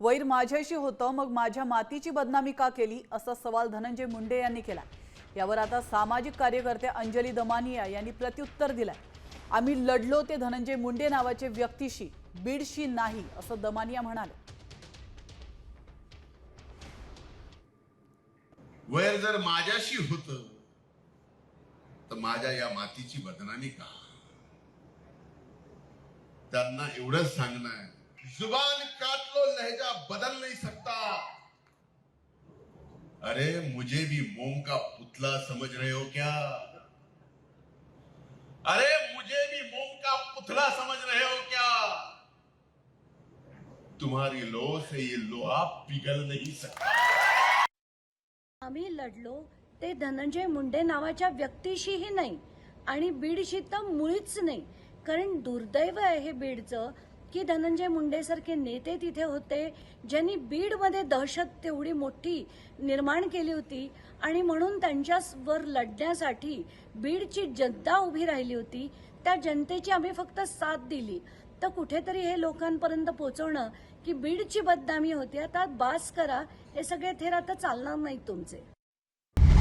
वैर माझ्याशी होतं, मग माझ्या मातीची बदनामी का केली, असा सवाल धनंजय मुंडे यांनी केला। यावर आता सामाजिक कार्यकर्ते अंजली दमानिया यांनी प्रत्युत्तर दिलंय। आम्ही लढलो ते धनंजय मुंडे नावाचे व्यक्तीशी, बीडशी नाही, असं दमानिया म्हणाले। वैर जर माझ्याशी होतं तर माझ्या या मातीची बदनामी का? त्यांना एवढंच सांगणं आहे, जुबान काट लो लहजा बदल नहीं सकता। अरे मुझे भी मोम का पुतला समझ रहे हो क्या? अरे मुझे भी मोम का पुतला समझ रहे हो क्या? तुम्हारी लो से ये लोहा पिघल नहीं सकता। आम्ही लढलो ते धनंजय मुंडे नावाच्या व्यक्तीशीही नाही आणि बीडशी तर मुळीच नाही। कारण दुर्दैव आहे हे बीडचं की धनंजय मुंडे सारखे नेते तिथे होते ज्यांनी बीडमध्ये दहशत तेवढी मोठी निर्माण केली होती आणि म्हणून त्यांच्यावर लढण्यासाठी बीडची जनता उभी राहिली होती। त्या जनतेची आम्ही फक्त साथ दिली। तर कुठेतरी हे लोकांपर्यंत पोहोचवणं की बीडची बदनामी होती, आता बास करा, हे सगळे थेर आता चालणार नाहीत तुमचे।